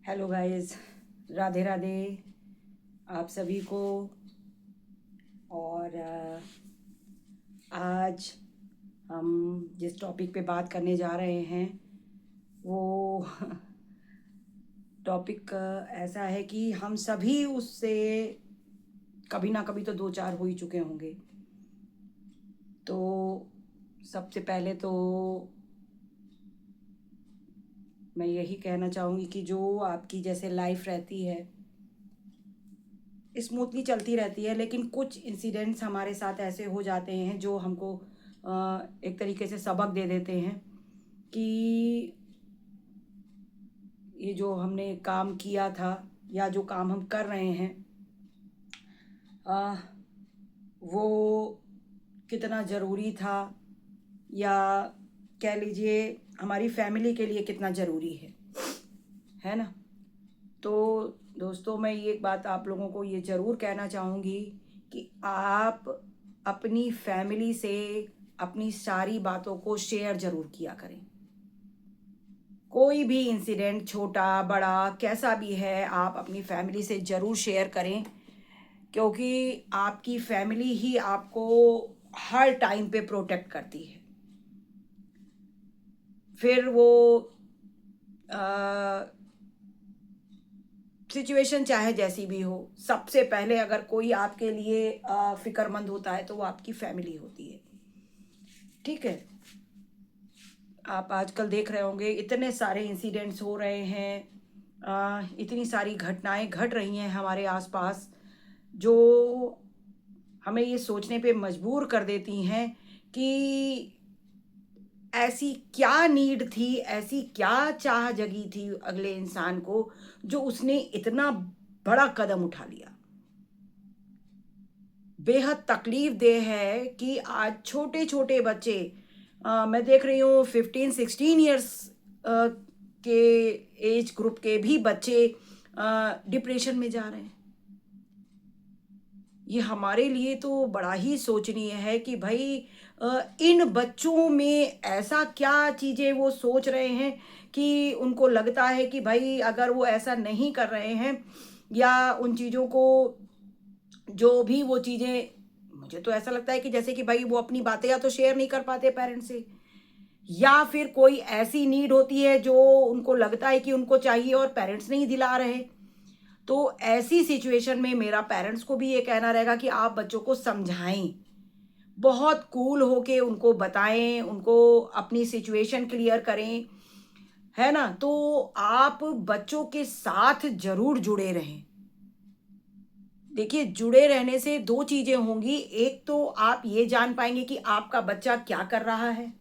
Hello guys, Radhe Radhe आप सभी को। और आज हम जिस टॉपिक पे बात करने जा रहे हैं वो टॉपिक ऐसा है कि हम सभी उससे कभी ना कभी तो दो चार हो ही चुके होंगे। तो सबसे पहले तो मैं यही कहना चाहूँगी कि जो आपकी जैसे लाइफ रहती है स्मूथली चलती रहती है, लेकिन कुछ इंसिडेंट्स हमारे साथ ऐसे हो जाते हैं जो हमको एक तरीके से सबक दे देते हैं कि ये जो हमने काम किया था या जो काम हम कर रहे हैं अ, वो कितना ज़रूरी था, या कह लीजिए हमारी फैमिली के लिए कितना ज़रूरी है ना। तो दोस्तों, मैं ये एक बात आप लोगों को ये ज़रूर कहना चाहूँगी कि आप अपनी फैमिली से अपनी सारी बातों को शेयर ज़रूर किया करें। कोई भी इंसिडेंट छोटा बड़ा कैसा भी है, आप अपनी फैमिली से ज़रूर शेयर करें, क्योंकि आपकी फैमिली ही आपको हर टाइम पे प्रोटेक्ट करती है। फिर वो सिचुएशन चाहे जैसी भी हो, सबसे पहले अगर कोई आपके लिए फ़िक्रमंद होता है तो वो आपकी फैमिली होती है। ठीक है। आप आजकल देख रहे होंगे इतने सारे इंसिडेंट्स हो रहे हैं, इतनी सारी घटनाएं घट रही हैं हमारे आसपास, जो हमें ये सोचने पे मजबूर कर देती हैं कि ऐसी क्या नीड थी, ऐसी क्या चाह जगी थी अगले इंसान को, जो उसने इतना बड़ा कदम उठा लिया। बेहद तकलीफ देह है कि आज छोटे छोटे बच्चे, मैं देख रही हूँ 15-16 ईयर्स के एज ग्रुप के भी बच्चे डिप्रेशन में जा रहे हैं। ये हमारे लिए तो बड़ा ही सोचनीय है कि भाई इन बच्चों में ऐसा क्या चीज़ें वो सोच रहे हैं कि उनको लगता है कि भाई अगर वो ऐसा नहीं कर रहे हैं, या उन चीज़ों को जो भी वो चीज़ें, मुझे तो ऐसा लगता है कि जैसे कि भाई वो अपनी बातें या तो शेयर नहीं कर पाते पेरेंट्स से, या फिर कोई ऐसी नीड होती है जो उनको लगता है कि उनको चाहिए और पेरेंट्स नहीं दिला रहे। तो ऐसी सिचुएशन में मेरा पेरेंट्स को भी ये कहना रहेगा कि आप बच्चों को समझाएं, बहुत कूल होके उनको बताएं, उनको अपनी सिचुएशन क्लियर करें, है ना। तो आप बच्चों के साथ जरूर जुड़े रहें। देखिए, जुड़े रहने से दो चीजें होंगी। एक तो आप ये जान पाएंगे कि आपका बच्चा क्या कर रहा है,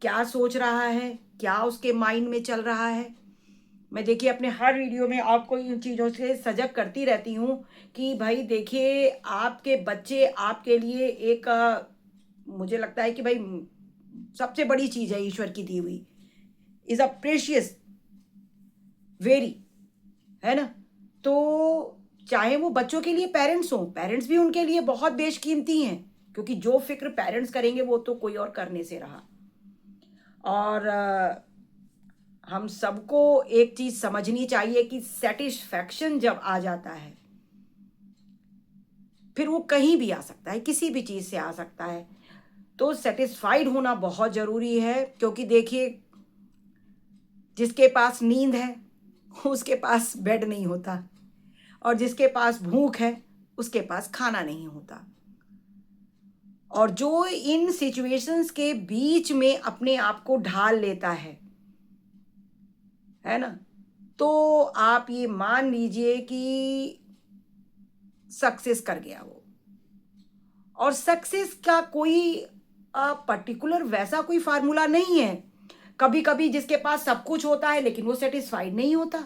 क्या सोच रहा है, क्या उसके माइंड में चल रहा है। मैं देखिए अपने हर वीडियो में आपको इन चीज़ों से सजग करती रहती हूँ कि भाई देखिए, आपके बच्चे आपके लिए एक मुझे लगता है कि भाई सबसे बड़ी चीज़ है ईश्वर की दी हुई, इज़ अ प्रेशियस वेरी, है ना। तो चाहे वो बच्चों के लिए पेरेंट्स हों, पेरेंट्स भी उनके लिए बहुत बेशकीमती हैं, क्योंकि जो फिक्र पेरेंट्स करेंगे वो तो कोई और करने से रहा। और हम सबको एक चीज समझनी चाहिए कि सेटिस्फैक्शन जब आ जाता है, फिर वो कहीं भी आ सकता है, किसी भी चीज से आ सकता है। तो सेटिस्फाइड होना बहुत जरूरी है, क्योंकि देखिए जिसके पास नींद है उसके पास बेड नहीं होता, और जिसके पास भूख है उसके पास खाना नहीं होता। और जो इन सिचुएशंस के बीच में अपने आप को ढाल लेता है ना, तो आप ये मान लीजिए कि सक्सेस कर गया वो। और सक्सेस का कोई पर्टिकुलर वैसा कोई फार्मूला नहीं है। कभी कभी जिसके पास सब कुछ होता है लेकिन वो सेटिस्फाइड नहीं होता,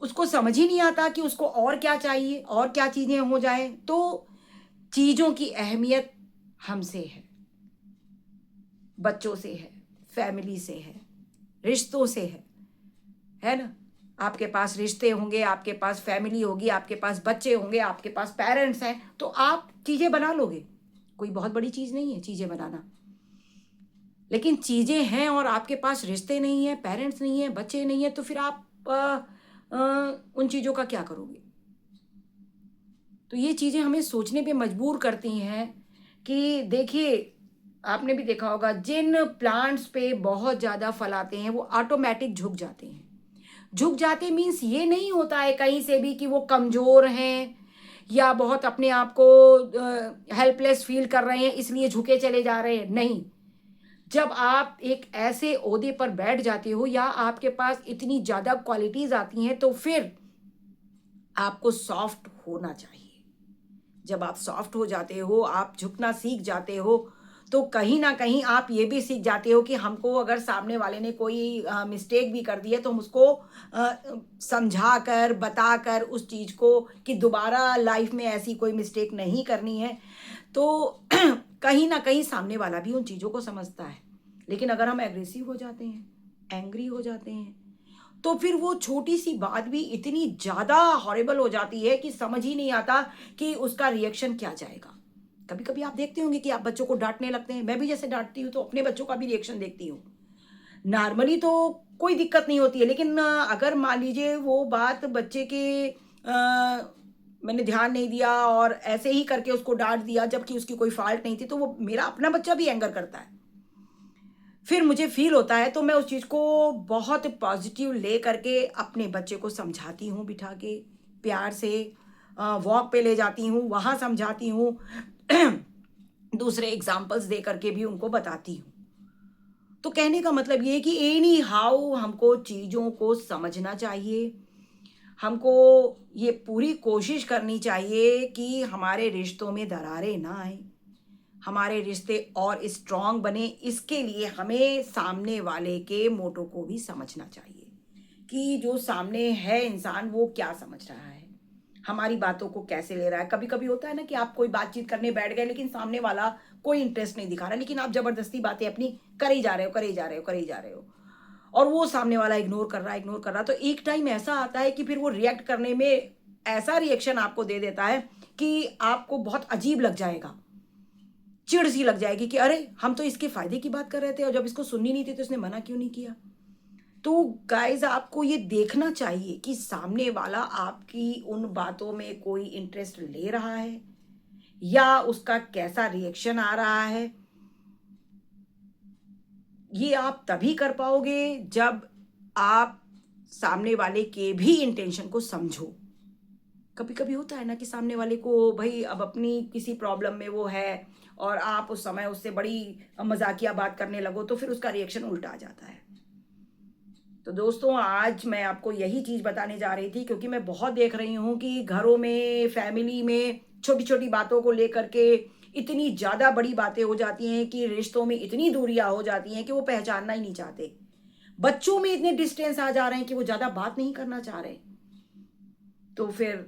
उसको समझ ही नहीं आता कि उसको और क्या चाहिए, और क्या चीजें हो जाए। तो चीजों की अहमियत हमसे है, बच्चों से है, फैमिली से है, रिश्तों से है ना। आपके पास रिश्ते होंगे, आपके पास फैमिली होगी, आपके पास बच्चे होंगे, आपके पास पेरेंट्स हैं, तो आप चीजें बना लोगे। कोई बहुत बड़ी चीज नहीं है चीजें बनाना। लेकिन चीज़ें हैं और आपके पास रिश्ते नहीं हैं, पेरेंट्स नहीं हैं, बच्चे नहीं हैं, तो फिर आप उन चीज़ों का क्या करोगे? तो ये चीज़ें हमें सोचने पे मजबूर करती हैं कि देखिए, आपने भी देखा होगा जिन प्लांट्स पे बहुत ज़्यादा फल आते हैं, वो ऑटोमैटिक झुक जाते हैं। झुक जाते मीन्स ये नहीं होता है कहीं से भी कि वो कमज़ोर हैं या बहुत अपने आप को हेल्पलेस फ़ील कर रहे हैं इसलिए झुके चले जा रहे हैं, नहीं। जब आप एक ऐसे ओहदे पर बैठ जाते हो या आपके पास इतनी ज़्यादा क्वालिटीज़ आती हैं, तो फिर आपको सॉफ्ट होना चाहिए। जब आप सॉफ्ट हो जाते हो, आप झुकना सीख जाते हो, तो कहीं न कहीं आप ये भी सीख जाते हो कि हमको अगर सामने वाले ने कोई मिस्टेक भी कर दी है तो हम उसको समझाकर, बताकर उस चीज़ को कि दोबारा लाइफ़ में ऐसी कोई मिस्टेक नहीं करनी है। तो कहीं न कहीं सामने वाला भी उन चीज़ों को समझता है। लेकिन अगर हम एग्रेसिव हो जाते हैं, एंग्री हो जाते हैं, तो फिर वो छोटी-सी बात भी इतनी ज़्यादा हॉरिबल हो जाती है कि समझ ही नहीं आता कि उसका रिएक्शन क्या जाएगा। कभी-कभी आप देखते होंगे कि आप बच्चों को डाँटने लगते हैं, मैं भी जैसे डाँटती हूँ तो अपने बच्चों का भी रिएक्शन देखती हूँ। नॉर्मली तो कोई दिक्कत नहीं होती है, लेकिन अगर मान लीजिए वो बात बच्चे के मैंने ध्यान नहीं दिया और ऐसे ही करके उसको डाँट दिया जबकि उसकी कोई फ़ॉल्ट नहीं थी, तो वो मेरा अपना बच्चा भी एंगर करता है। फिर मुझे फ़ील होता है तो मैं उस चीज़ को बहुत पॉज़िटिव ले करके अपने बच्चे को समझाती हूँ बिठा के, प्यार से वॉक पे ले जाती हूँ, वहाँ समझाती हूँ। दूसरे एग्ज़ाम्पल्स दे करके भी उनको बताती हूँ। तो कहने का मतलब ये है कि एनी हाउ हमको चीज़ों को समझना चाहिए। हमको ये पूरी कोशिश करनी चाहिए कि हमारे रिश्तों में दरारें ना आएँ। हमारे रिश्ते और स्ट्रॉन्ग बने, इसके लिए हमें सामने वाले के मोटो को भी समझना चाहिए कि जो सामने है इंसान वो क्या समझ रहा है, हमारी बातों को कैसे ले रहा है। कभी कभी होता है ना कि आप कोई बातचीत करने बैठ गए लेकिन सामने वाला कोई इंटरेस्ट नहीं दिखा रहा, लेकिन आप जबरदस्ती बातें अपनी करे ही जा रहे हो, करे ही जा रहे हो, करे ही जा रहे हो, और वो सामने वाला इग्नोर कर रहा है, इग्नोर कर रहा है, तो एक टाइम ऐसा आता है कि फिर वो रिएक्ट करने में ऐसा रिएक्शन आपको दे देता है कि आपको बहुत अजीब लग जाएगा, चिढ़ सी लग जाएगी कि अरे हम तो इसके फायदे की बात कर रहे थे और जब इसको सुननी नहीं थी तो इसने मना क्यों नहीं किया। तो गाइज आपको ये देखना चाहिए कि सामने वाला आपकी उन बातों में कोई इंटरेस्ट ले रहा है या उसका कैसा रिएक्शन आ रहा है। ये आप तभी कर पाओगे जब आप सामने वाले के भी इंटेंशन को समझो। कभी कभी होता है ना कि सामने वाले को भाई अब अपनी किसी प्रॉब्लम में वो है और आप उस समय उससे बड़ी मजाकिया बात करने लगो तो फिर उसका रिएक्शन उल्टा आ जाता है। तो दोस्तों आज मैं आपको यही चीज़ बताने जा रही थी क्योंकि मैं बहुत देख रही हूँ कि घरों में, फैमिली में छोटी छोटी बातों को लेकर के इतनी ज़्यादा बड़ी बातें हो जाती हैं कि रिश्तों में इतनी दूरियां हो जाती हैं कि वो पहचानना ही नहीं चाहते। बच्चों में इतने डिस्टेंस आ जा रहे हैं कि वो ज़्यादा बात नहीं करना चाह रहे। तो फिर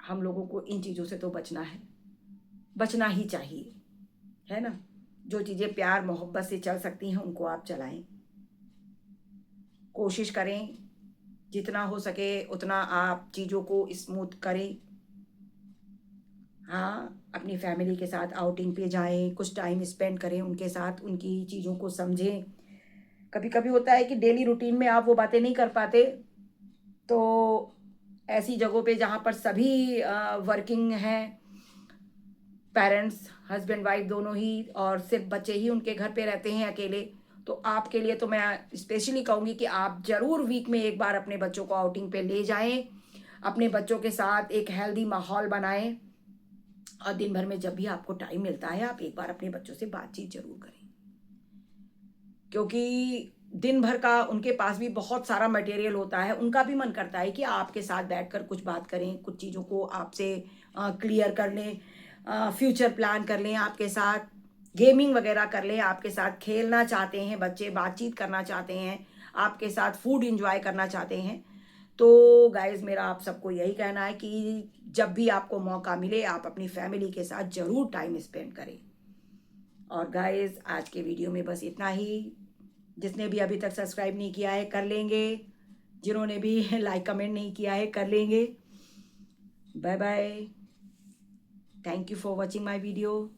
हम लोगों को इन चीज़ों से तो बचना है, बचना ही चाहिए, है ना? जो चीज़ें प्यार मोहब्बत से चल सकती हैं उनको आप चलाएं। कोशिश करें जितना हो सके उतना आप चीज़ों को स्मूथ करें। हाँ, अपनी फैमिली के साथ आउटिंग पे जाएं, कुछ टाइम स्पेंड करें उनके साथ, उनकी चीज़ों को समझें। कभी कभी होता है कि डेली रूटीन में आप वो बातें नहीं कर पाते, तो ऐसी जगहों पे जहाँ पर सभी वर्किंग हैं, पेरेंट्स, हस्बैंड वाइफ दोनों ही, और सिर्फ बच्चे ही उनके घर पे रहते हैं अकेले, तो आपके लिए तो मैं स्पेशली कहूँगी कि आप ज़रूर वीक में एक बार अपने बच्चों को आउटिंग पे ले जाएं। अपने बच्चों के साथ एक हेल्दी माहौल बनाएं और दिन भर में जब भी आपको टाइम मिलता है आप एक बार अपने बच्चों से बातचीत ज़रूर करें, क्योंकि दिन भर का उनके पास भी बहुत सारा मटेरियल होता है। उनका भी मन करता है कि आपके साथ बैठकर कुछ बात करें, कुछ चीज़ों को आपसे क्लियर कर लें, फ्यूचर प्लान कर लें, आपके साथ गेमिंग वगैरह कर लें, आपके साथ खेलना चाहते हैं बच्चे, बातचीत करना चाहते हैं, आपके साथ फूड एंजॉय करना चाहते हैं। तो गाइज़ मेरा आप सबको यही कहना है कि जब भी आपको मौका मिले आप अपनी फैमिली के साथ ज़रूर टाइम स्पेंड करें। और गाइज़ आज के वीडियो में बस इतना ही। जिसने भी अभी तक सब्सक्राइब नहीं किया है कर लेंगे, जिन्होंने भी लाइक कमेंट नहीं किया है कर लेंगे। Bye bye, thank you for watching my video.